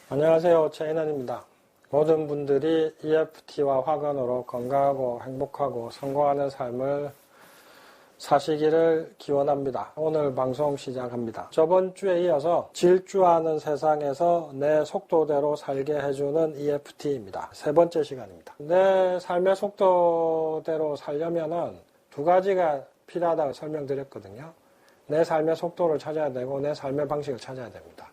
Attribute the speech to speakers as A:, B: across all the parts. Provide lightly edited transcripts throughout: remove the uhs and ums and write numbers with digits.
A: 안녕하세요. 최인원입니다. 모든 분들이 EFT와 화건으로 건강하고 행복하고 성공하는 삶을 사시기를 기원합니다. 오늘 방송 시작합니다. 저번 주에 이어서 질주하는 세상에서 내 속도대로 살게 해주는 EFT입니다. 세 번째 시간입니다. 내 삶의 속도대로 살려면은 두 가지가 필요하다고 설명드렸거든요. 내 삶의 속도를 찾아야 되고 내 삶의 방식을 찾아야 됩니다.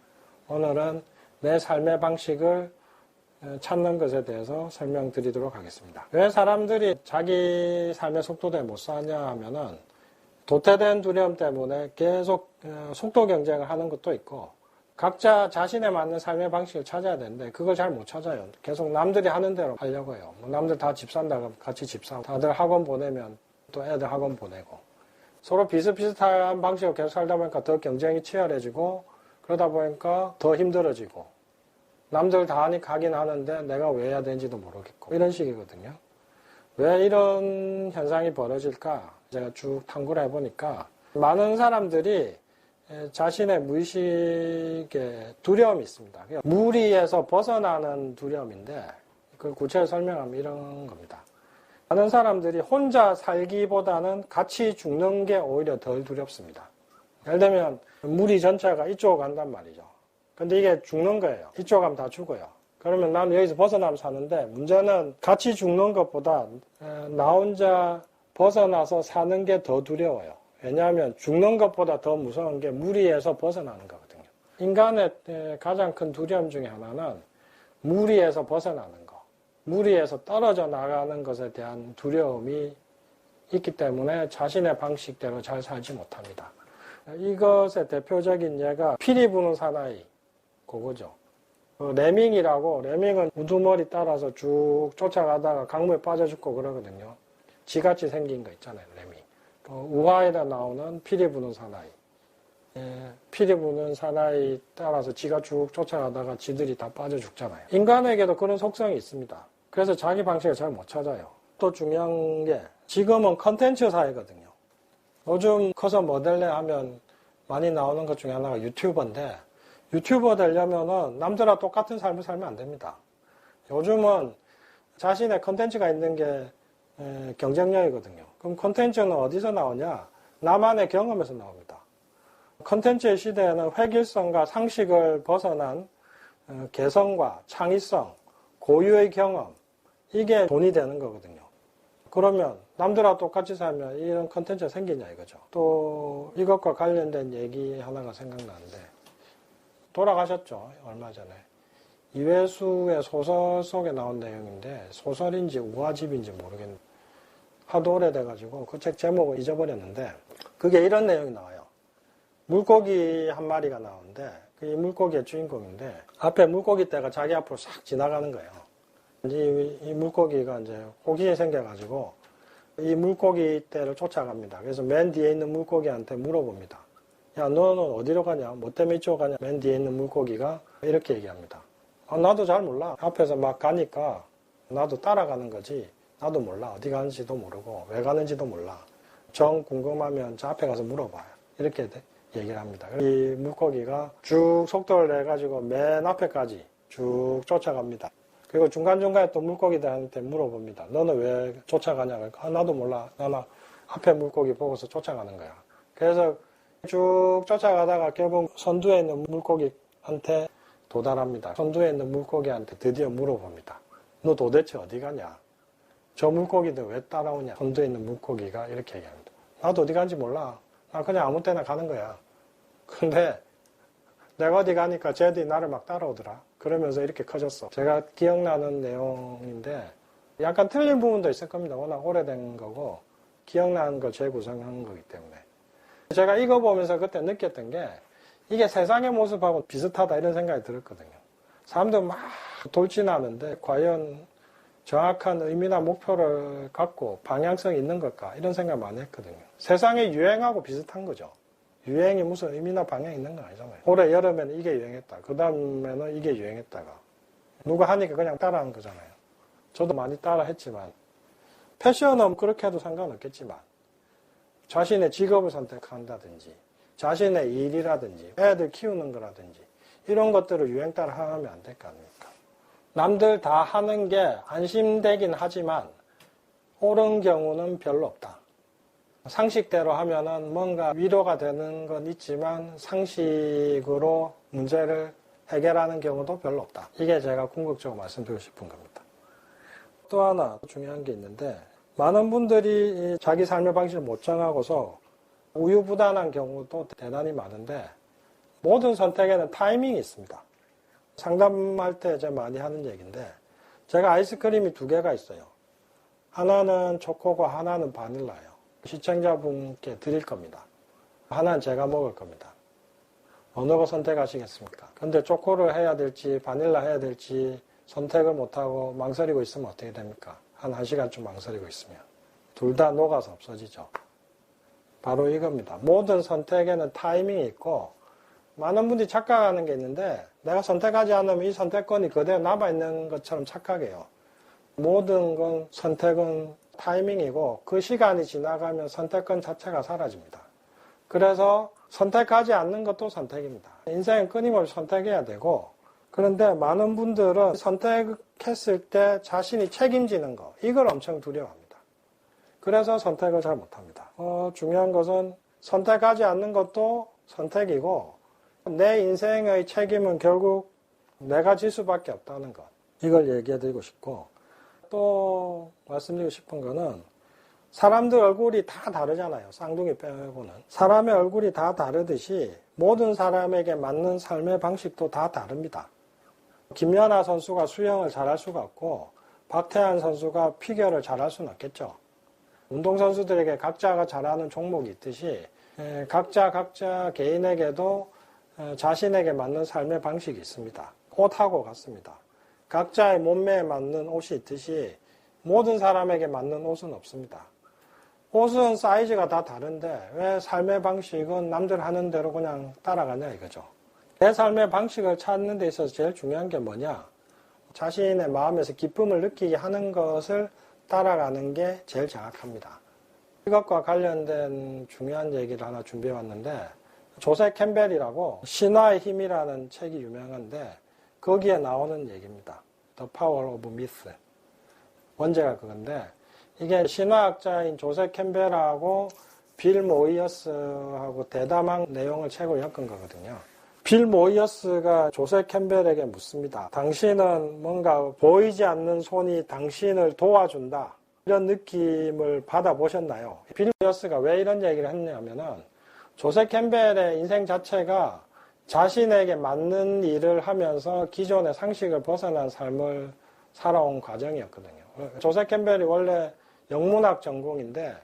A: 오늘은 내 삶의 방식을 찾는 것에 대해서 설명드리도록 하겠습니다. 왜 사람들이 자기 삶의 속도대로 못 사냐 하면은 도태된 두려움 때문에 계속 속도 경쟁을 하는 것도 있고 각자 자신에 맞는 삶의 방식을 찾아야 되는데 그걸 잘 못 찾아요. 계속 남들이 하는 대로 하려고 해요. 남들 다 집 산다고 같이 집 사고 다들 학원 보내면 또 애들 학원 보내고 서로 비슷비슷한 방식으로 계속 살다 보니까 더 경쟁이 치열해지고 그러다 보니까 더 힘들어지고 남들 다 하니까 하긴 하는데 내가 왜 해야 되는지도 모르겠고 이런 식이거든요. 왜 이런 현상이 벌어질까? 제가 쭉 탐구를 해보니까 많은 사람들이 자신의 무의식에 두려움이 있습니다. 무리에서 벗어나는 두려움인데 그걸 구체적으로 설명하면 이런 겁니다. 많은 사람들이 혼자 살기보다는 같이 죽는 게 오히려 덜 두렵습니다. 예를 들면 무리 전체가 이쪽으로 간단 말이죠. 근데 이게 죽는 거예요. 이쪽 가면 다 죽어요. 그러면 나는 여기서 벗어나면 사는데 문제는 같이 죽는 것보다 나 혼자 벗어나서 사는 게 더 두려워요. 왜냐하면 죽는 것보다 더 무서운 게 무리에서 벗어나는 거거든요. 인간의 가장 큰 두려움 중에 하나는 무리에서 벗어나는 거. 무리에서 떨어져 나가는 것에 대한 두려움이 있기 때문에 자신의 방식대로 잘 살지 못합니다. 이것의 대표적인 예가 피리 부는 사나이 그거죠. 레밍이라고 레밍은 우두머리 따라서 쭉 쫓아가다가 강물에 빠져 죽고 그러거든요. 쥐같이 생긴 거 있잖아요. 레밍. 우화에다 나오는 피리 부는 사나이. 피리 부는 사나이 따라서 쥐가 쭉 쫓아가다가 쥐들이 다 빠져 죽잖아요. 인간에게도 그런 속성이 있습니다. 그래서 자기 방식을 잘 못 찾아요. 또 중요한 게 지금은 컨텐츠 사회거든요. 요즘 커서 뭐 될래 하면 많이 나오는 것 중에 하나가 유튜버인데 유튜버 되려면은 남들과 똑같은 삶을 살면 안 됩니다. 요즘은 자신의 컨텐츠가 있는 게 경쟁력이거든요. 그럼 컨텐츠는 어디서 나오냐? 나만의 경험에서 나옵니다. 컨텐츠의 시대에는 획일성과 상식을 벗어난 개성과 창의성, 고유의 경험 이게 돈이 되는 거거든요. 그러면 남들하고 똑같이 살면 이런 컨텐츠가 생기냐 이거죠. 또 이것과 관련된 얘기 하나가 생각나는데 돌아가셨죠. 얼마 전에. 이회수의 소설 속에 나온 내용인데 소설인지 우화집인지 모르겠는데 하도 오래돼가지고 그 책 제목을 잊어버렸는데 그게 이런 내용이 나와요. 물고기 한 마리가 나오는데 이 물고기의 주인공인데 앞에 물고기 떼가 자기 앞으로 싹 지나가는 거예요. 이 물고기가 이제 호기심이 생겨가지고 이 물고기 떼를 쫓아갑니다. 그래서 맨 뒤에 있는 물고기한테 물어봅니다. 야, 너는 어디로 가냐? 뭐 때문에 이쪽으로 가냐? 맨 뒤에 있는 물고기가 이렇게 얘기합니다. 나도 잘 몰라. 앞에서 막 가니까 나도 따라가는 거지. 나도 몰라. 어디 가는지도 모르고 왜 가는지도 몰라. 정 궁금하면 저 앞에 가서 물어봐요. 이렇게 얘기를 합니다. 이 물고기가 쭉 속도를 내가지고 맨 앞에까지 쭉 쫓아갑니다. 그리고 중간중간에 또 물고기들한테 물어봅니다. 너는 왜 쫓아가냐? 나도 몰라. 나는 앞에 물고기 보고서 쫓아가는 거야. 그래서 쭉 쫓아가다가 결국 선두에 있는 물고기한테 도달합니다. 선두에 있는 물고기한테 드디어 물어봅니다. 너 도대체 어디 가냐? 저 물고기들 왜 따라오냐? 선두에 있는 물고기가 이렇게 얘기합니다. 나도 어디 가는지 몰라. 나 그냥 아무 때나 가는 거야. 근데 내가 어디 가니까 쟤들이 나를 막 따라오더라. 그러면서 이렇게 커졌어. 제가 기억나는 내용인데 약간 틀린 부분도 있을 겁니다. 워낙 오래된 거고 기억나는 걸 재구성한 거기 때문에. 제가 이거 보면서 그때 느꼈던 게 이게 세상의 모습하고 비슷하다 이런 생각이 들었거든요. 사람들 막 돌진하는데 과연 정확한 의미나 목표를 갖고 방향성이 있는 걸까 이런 생각 많이 했거든요. 세상의 유행하고 비슷한 거죠. 유행이 무슨 의미나 방향이 있는 건 아니잖아요. 올해 여름에는 이게 유행했다. 그 다음에는 이게 유행했다가 누가 하니까 그냥 따라한 거잖아요. 저도 많이 따라 했지만 패션은 그렇게 해도 상관없겠지만 자신의 직업을 선택한다든지 자신의 일이라든지 애들 키우는 거라든지 이런 것들을 유행 따라 하면 안 될 거 아닙니까? 남들 다 하는 게 안심되긴 하지만 옳은 경우는 별로 없다. 상식대로 하면은 뭔가 위로가 되는 건 있지만 상식으로 문제를 해결하는 경우도 별로 없다. 이게 제가 궁극적으로 말씀드리고 싶은 겁니다. 또 하나 중요한 게 있는데, 많은 분들이 자기 삶의 방식을 못 정하고서 우유부단한 경우도 대단히 많은데, 모든 선택에는 타이밍이 있습니다. 상담할 때 제가 많이 하는 얘기인데, 제가 아이스크림이 2개가 있어요. 하나는 초코고 하나는 바닐라예요. 시청자분께 드릴 겁니다. 하나는 제가 먹을 겁니다. 어느 거 선택하시겠습니까? 근데 초코를 해야 될지 바닐라 해야 될지 선택을 못하고 망설이고 있으면 어떻게 됩니까? 한 1시간쯤 망설이고 있으면. 둘 다 녹아서 없어지죠. 바로 이겁니다. 모든 선택에는 타이밍이 있고, 많은 분들이 착각하는 게 있는데, 내가 선택하지 않으면 이 선택권이 그대로 남아있는 것처럼 착각해요. 모든 건 선택은 타이밍이고, 그 시간이 지나가면 선택권 자체가 사라집니다. 그래서 선택하지 않는 것도 선택입니다. 인생은 끊임없이 선택해야 되고, 그런데 많은 분들은 선택했을 때 자신이 책임지는 거, 이걸 엄청 두려워합니다. 그래서 선택을 잘 못합니다. 중요한 것은 선택하지 않는 것도 선택이고, 내 인생의 책임은 결국 내가 질 수밖에 없다는 것. 이걸 얘기해 드리고 싶고, 또 말씀드리고 싶은 거는, 사람들 얼굴이 다 다르잖아요. 쌍둥이 빼고는. 사람의 얼굴이 다 다르듯이 모든 사람에게 맞는 삶의 방식도 다 다릅니다. 김연아 선수가 수영을 잘할 수가 없고 박태환 선수가 피겨를 잘할 수는 없겠죠. 운동선수들에게 각자가 잘하는 종목이 있듯이 각자 개인에게도 자신에게 맞는 삶의 방식이 있습니다. 옷하고 같습니다. 각자의 몸매에 맞는 옷이 있듯이 모든 사람에게 맞는 옷은 없습니다. 옷은 사이즈가 다 다른데 왜 삶의 방식은 남들 하는 대로 그냥 따라가냐 이거죠. 내 삶의 방식을 찾는 데 있어서 제일 중요한 게 뭐냐? 자신의 마음에서 기쁨을 느끼게 하는 것을 따라가는 게 제일 정확합니다. 이것과 관련된 중요한 얘기를 하나 준비해 왔는데, 조세 캠벨이라고 신화의 힘이라는 책이 유명한데 거기에 나오는 얘기입니다. The Power of Myth. 원제가 그건데, 이게 신화학자인 조세 캠벨하고 빌 모이어스하고 대담한 내용을 책으로 엮은 거거든요. 빌 모이어스가 조세 캠벨에게 묻습니다. 당신은 뭔가 보이지 않는 손이 당신을 도와준다. 이런 느낌을 받아보셨나요? 빌 모이어스가 왜 이런 얘기를 했냐면은, 조세 캠벨의 인생 자체가 자신에게 맞는 일을 하면서 기존의 상식을 벗어난 삶을 살아온 과정이었거든요. 조세 캠벨이 원래 영문학 전공인데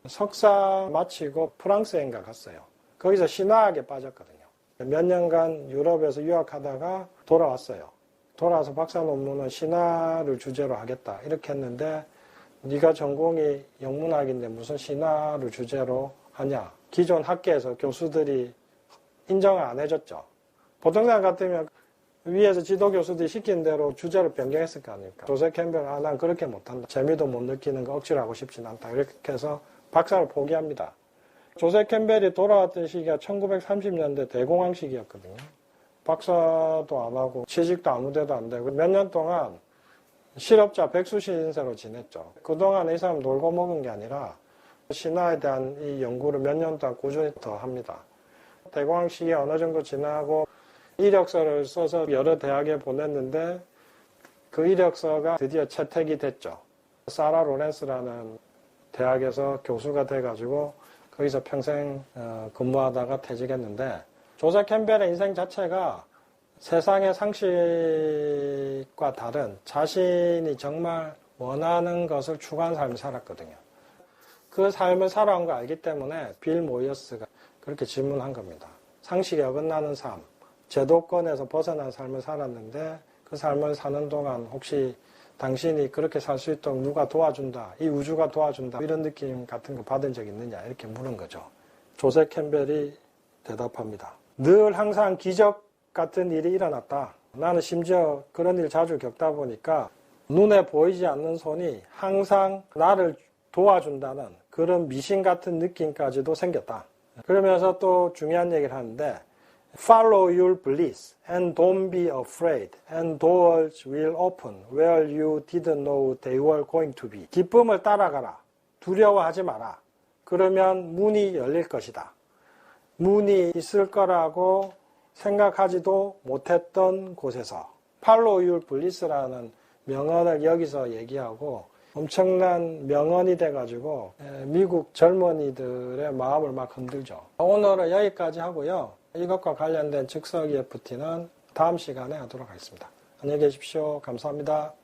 A: 석사 마치고 프랑스에인가 갔어요. 거기서 신화학에 빠졌거든요. 몇 년간 유럽에서 유학하다가 돌아왔어요. 돌아와서 박사 논문은 신화를 주제로 하겠다 이렇게 했는데, 네가 전공이 영문학인데 무슨 신화를 주제로 하냐. 기존 학계에서 교수들이 인정을 안 해줬죠. 보통 사람 같으면 위에서 지도 교수들이 시킨 대로 주제를 변경했을 거 아닙니까? 조세 캠벨, 난 그렇게 못한다. 재미도 못 느끼는 거 억지로 하고 싶진 않다. 이렇게 해서 박사를 포기합니다. 조세 캠벨이 돌아왔던 시기가 1930년대 대공황 시기였거든요. 박사도 안 하고 취직도 아무 데도 안 되고 몇 년 동안 실업자 백수 신세로 지냈죠. 그동안 이 사람 놀고 먹은 게 아니라 신화에 대한 이 연구를 몇 년 동안 꾸준히 더 합니다. 대공황 시기 어느 정도 지나고 이력서를 써서 여러 대학에 보냈는데 그 이력서가 드디어 채택이 됐죠. 사라 로렌스라는 대학에서 교수가 돼가지고 거기서 평생 근무하다가 퇴직했는데, 조세 캠벨의 인생 자체가 세상의 상식과 다른 자신이 정말 원하는 것을 추구한 삶을 살았거든요. 그 삶을 살아온 걸 알기 때문에 빌 모이어스가 그렇게 질문한 겁니다. 상식에 어긋나는 삶, 제도권에서 벗어난 삶을 살았는데 그 삶을 사는 동안 혹시 당신이 그렇게 살 수 있도록 누가 도와준다, 이 우주가 도와준다, 이런 느낌 같은 거 받은 적 있느냐 이렇게 물은 거죠. 조세 캠벨이 대답합니다. 늘 항상 기적 같은 일이 일어났다. 나는 심지어 그런 일 자주 겪다 보니까 눈에 보이지 않는 손이 항상 나를 도와준다는 그런 미신 같은 느낌까지도 생겼다. 그러면서 또 중요한 얘기를 하는데, Follow your bliss and don't be afraid and doors will open where you didn't know they were going to be. 기쁨을 따라가라. 두려워하지 마라. 그러면 문이 열릴 것이다. 문이 있을 거라고 생각하지도 못했던 곳에서. Follow your bliss라는 명언을 여기서 얘기하고 엄청난 명언이 돼가지고 미국 젊은이들의 마음을 막 흔들죠. 오늘은 여기까지 하고요. 이것과 관련된 즉석 EFT는 다음 시간에 하도록 하겠습니다. 안녕히 계십시오. 감사합니다.